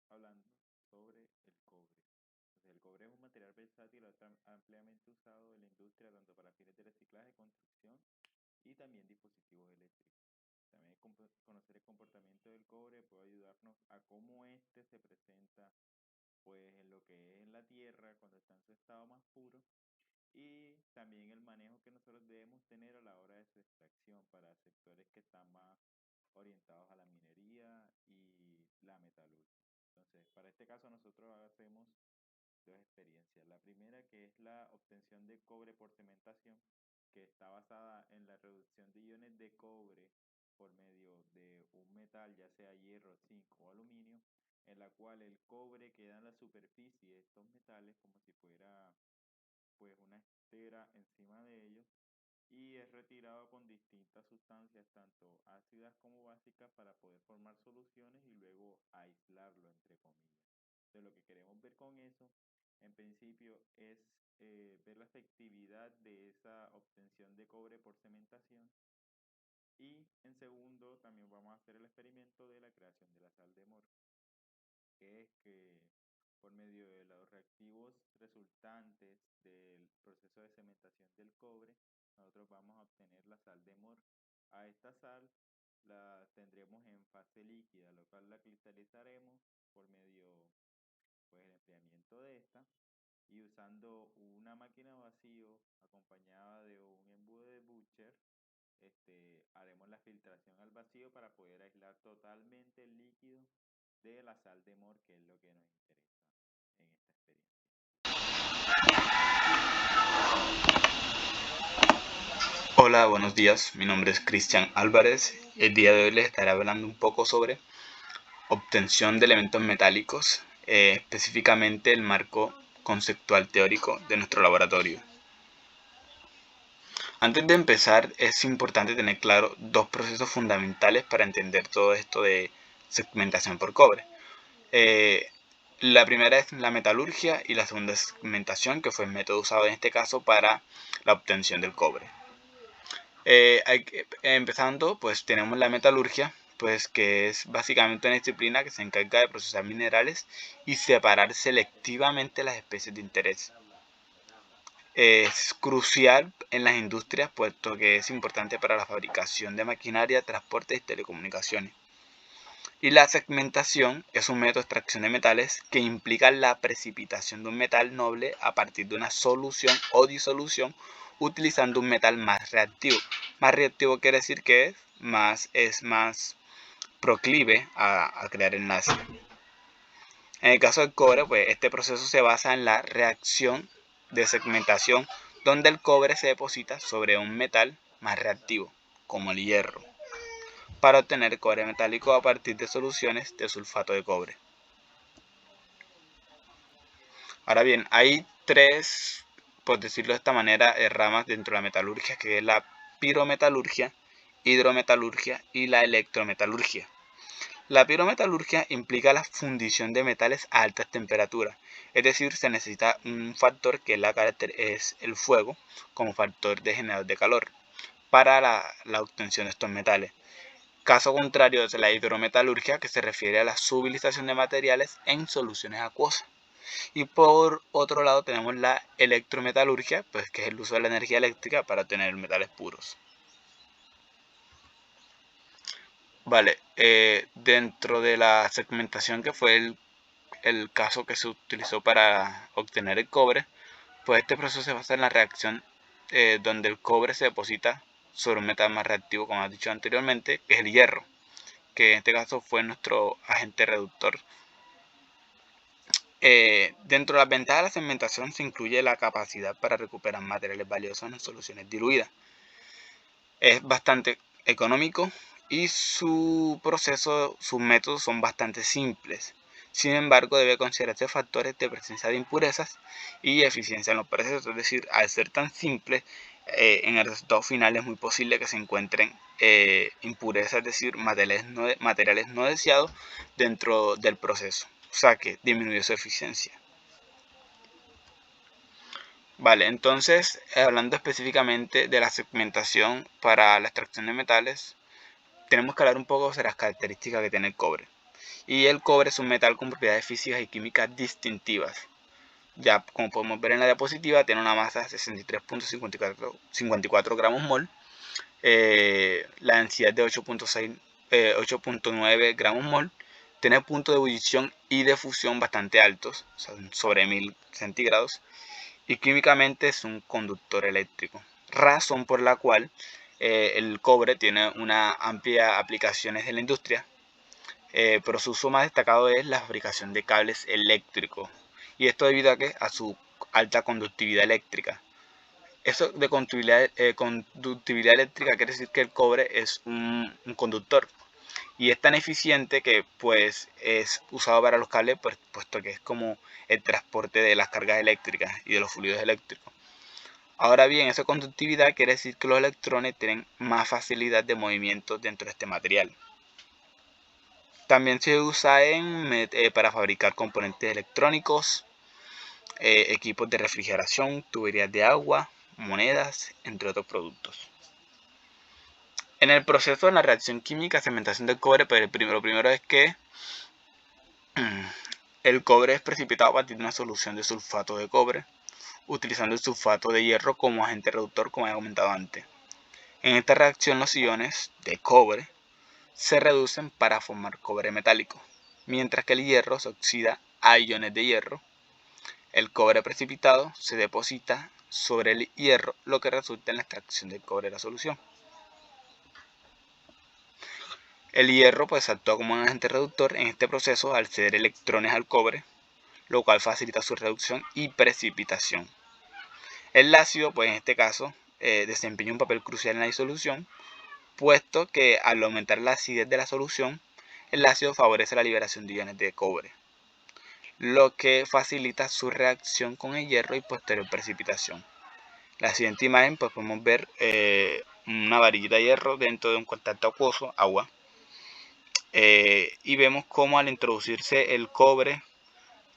hablando sobre el cobre. Entonces, el cobre es un material versátil ampliamente usado en la industria tanto para fines de reciclaje, construcción y también dispositivos eléctricos. También conocer el comportamiento del cobre puede ayudarnos a cómo éste se presenta pues en lo que es en la tierra cuando está en su estado más puro y también el manejo que nosotros debemos tener a la hora de su extracción para sectores que están más orientados a la minería y la metalurgia. Entonces, para este caso nosotros hacemos dos experiencias. La primera que es la obtención de cobre por cementación, que está basada en la reducción de iones de cobre por medio de un metal, ya sea hierro, zinc o aluminio, en la cual el cobre queda en la superficie de estos metales como si fuera pues una estera encima de ellos y es retirado con distintas sustancias, tanto ácidas como básicas, para poder formar soluciones y luego aislarlo, entre comillas. Entonces, lo que queremos ver con eso, en principio, es ver la efectividad de esa obtención de cobre por cementación. Y en segundo, también vamos a hacer el experimento de la creación de la sal de Mor, que es que por medio de los reactivos resultantes del proceso de cementación del cobre, nosotros vamos a obtener la sal de Mor. A esta sal la tendremos en fase líquida, lo cual la cristalizaremos por medio pues, del enfriamiento de esta y usando una máquina vacío acompañada de un embudo de Butcher, haremos la filtración al vacío para poder aislar totalmente el líquido de la sal de Mor, que es lo que nos interesa en esta experiencia. Hola, buenos días. Mi nombre es Cristian Álvarez. El día de hoy les estaré hablando un poco sobre obtención de elementos metálicos, específicamente el marco conceptual teórico de nuestro laboratorio. Antes de empezar, es importante tener claro dos procesos fundamentales para entender todo esto de segmentación por cobre. La primera es la metalurgia y la segunda es segmentación, que fue el método usado en este caso para la obtención del cobre. Empezando, pues tenemos la metalurgia, pues que es básicamente una disciplina que se encarga de procesar minerales y separar selectivamente las especies de interés. Es crucial en las industrias, puesto que es importante para la fabricación de maquinaria, transporte y telecomunicaciones. Y la segmentación es un método de extracción de metales que implica la precipitación de un metal noble a partir de una solución o disolución utilizando un metal más reactivo. Más reactivo quiere decir que es más proclive a crear enlaces. En el caso del cobre, pues este proceso se basa en la reacción de segmentación, donde el cobre se deposita sobre un metal más reactivo, como el hierro, para obtener cobre metálico a partir de soluciones de sulfato de cobre. Ahora bien, hay tres, por decirlo de esta manera, ramas dentro de la metalurgia, que es la pirometalurgia, hidrometalurgia y la electrometalurgia. La pirometalurgia implica la fundición de metales a altas temperaturas, es decir, se necesita un factor que es el fuego como factor de generador de calor para la obtención de estos metales. Caso contrario es la hidrometalurgia, que se refiere a la subutilización de materiales en soluciones acuosas. Y por otro lado tenemos la electrometalurgia, pues que es el uso de la energía eléctrica para obtener metales puros. Vale, dentro de la segmentación, que fue el caso que se utilizó para obtener el cobre, pues este proceso se basa en la reacción donde el cobre se deposita sobre un metal más reactivo, como has dicho anteriormente, que es el hierro, que en este caso fue nuestro agente reductor. Dentro de las ventajas de la segmentación se incluye la capacidad para recuperar materiales valiosos en soluciones diluidas. Es bastante económico y su proceso, sus métodos son bastante simples. Sin embargo, debe considerarse factores de presencia de impurezas y eficiencia en los procesos. Es decir, al ser tan simple, en el resultado final es muy posible que se encuentren impurezas, es decir, materiales no deseados dentro del proceso. O sea que disminuye su eficiencia. Vale, entonces, hablando específicamente de la segmentación para la extracción de metales, tenemos que hablar un poco sobre las características que tiene el cobre. Y el cobre es un metal con propiedades físicas y químicas distintivas. Ya como podemos ver en la diapositiva, tiene una masa de 63.54 gramos mol, la densidad de 8.9 gramos mol, tiene puntos de ebullición y de fusión bastante altos, o sea, sobre 1000 centígrados, y químicamente es un conductor eléctrico, razón por la cual el cobre tiene una amplia aplicaciones en la industria, pero su uso más destacado es la fabricación de cables eléctricos, y esto debido a su alta conductividad eléctrica. Eso de conductividad eléctrica quiere decir que el cobre es un conductor y es tan eficiente que pues es usado para los cables, pues, puesto que es como el transporte de las cargas eléctricas y de los fluidos eléctricos. Ahora bien, esa conductividad quiere decir que los electrones tienen más facilidad de movimiento dentro de este material. También se usa para fabricar componentes electrónicos, equipos de refrigeración, tuberías de agua, monedas, entre otros productos. En el proceso de la reacción química de cementación del cobre, pues lo primero es que el cobre es precipitado a partir de una solución de sulfato de cobre, utilizando el sulfato de hierro como agente reductor, como he comentado antes. En esta reacción los iones de cobre se reducen para formar cobre metálico, mientras que el hierro se oxida a iones de hierro. El cobre precipitado se deposita sobre el hierro, lo que resulta en la extracción del cobre de la solución. El hierro pues actúa como un agente reductor en este proceso al ceder electrones al cobre, lo cual facilita su reducción y precipitación. El ácido pues en este caso desempeña un papel crucial en la disolución, puesto que al aumentar la acidez de la solución, el ácido favorece la liberación de iones de cobre, lo que facilita su reacción con el hierro y posterior precipitación. En la siguiente imagen pues podemos ver una varillita de hierro dentro de un contacto acuoso, agua, y vemos cómo al introducirse el cobre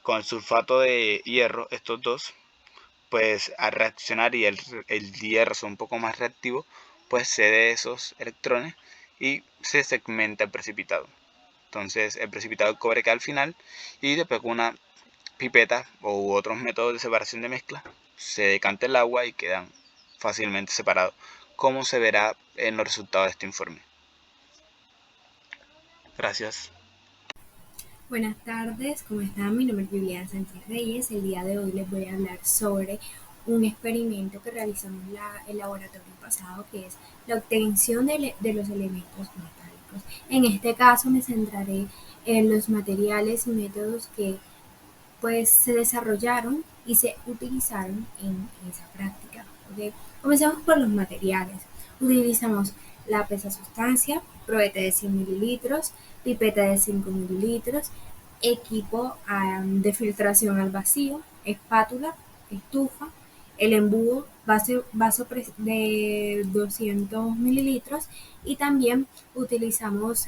con el sulfato de hierro, estos dos, pues al reaccionar y el hierro es un poco más reactivo, pues cede esos electrones y se segmenta el precipitado. Entonces el precipitado del cobre queda al final y después con una pipeta u otros métodos de separación de mezcla se decanta el agua y quedan fácilmente separados, como se verá en los resultados de este informe. Gracias. Buenas tardes, ¿cómo están? Mi nombre es Juliana Sánchez Reyes. El día de hoy les voy a hablar sobre un experimento que realizamos en el laboratorio pasado, que es la obtención de los elementos metálicos. En este caso me centraré en los materiales y métodos que pues se desarrollaron y se utilizaron en esa práctica. ¿Okay? Comencemos por los materiales. Utilizamos la pesa sustancia, probete de 100 mililitros, pipeta de 5 mililitros, equipo de filtración al vacío, espátula, estufa, el embudo, vaso de 200 mililitros y también utilizamos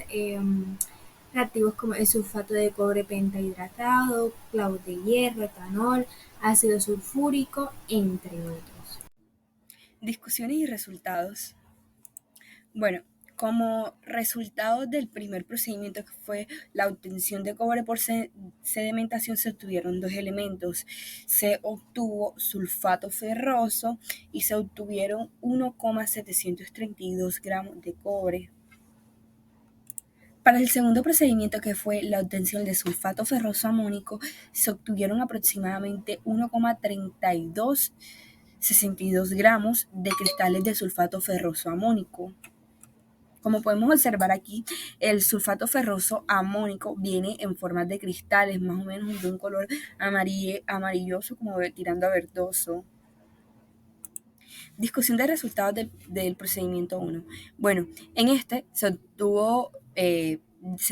reactivos como el sulfato de cobre pentahidratado, clavos de hierro, etanol, ácido sulfúrico, entre otros. Discusiones y resultados. Bueno, como resultado del primer procedimiento, que fue la obtención de cobre por sedimentación, se obtuvieron dos elementos. Se obtuvo sulfato ferroso y se obtuvieron 1,732 gramos de cobre. Para el segundo procedimiento, que fue la obtención de sulfato ferroso amónico, se obtuvieron aproximadamente 1,3262 gramos de cristales de sulfato ferroso amónico. Como podemos observar aquí, el sulfato ferroso amónico viene en forma de cristales, más o menos de un color amarilloso, como tirando a verdoso. Discusión de resultados del procedimiento 1. Bueno, en este se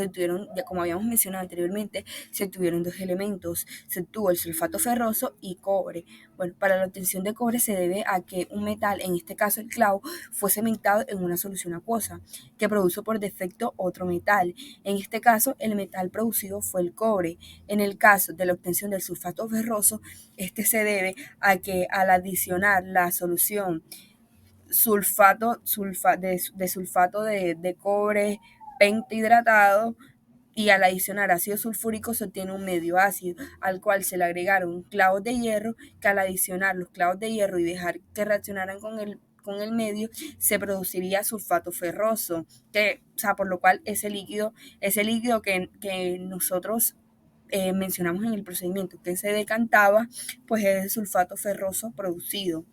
obtuvieron, como habíamos mencionado anteriormente, se obtuvieron dos elementos. Se obtuvo el sulfato ferroso y cobre. Bueno, para la obtención de cobre se debe a que un metal, en este caso el clavo, fue cementado en una solución acuosa, que produjo por defecto otro metal. En este caso, el metal producido fue el cobre. En el caso de la obtención del sulfato ferroso, este se debe a que al adicionar la solución sulfato de cobre pentahidratado y al adicionar ácido sulfúrico se obtiene un medio ácido, al cual se le agregaron clavos de hierro, que al adicionar los clavos de hierro y dejar que reaccionaran con el medio, se produciría sulfato ferroso, o sea, por lo cual ese líquido que nosotros mencionamos en el procedimiento que se decantaba, pues es el sulfato ferroso producido.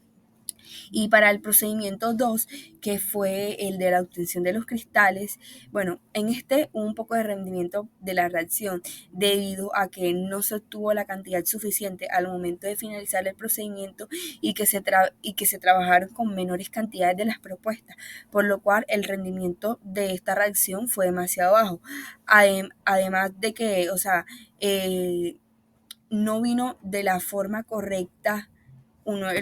Y para el procedimiento 2, que fue el de la obtención de los cristales, bueno, en este hubo un poco de rendimiento de la reacción debido a que no se obtuvo la cantidad suficiente al momento de finalizar el procedimiento y que se trabajaron con menores cantidades de las propuestas, por lo cual el rendimiento de esta reacción fue demasiado bajo. Además de que, o sea, no vino de la forma correcta uno de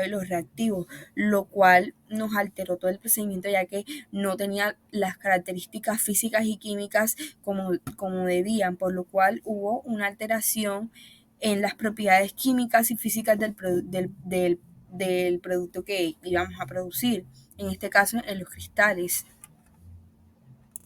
los reactivos, lo cual nos alteró todo el procedimiento ya que no tenía las características físicas y químicas como debían, por lo cual hubo una alteración en las propiedades químicas y físicas del producto que íbamos a producir, en este caso en los cristales.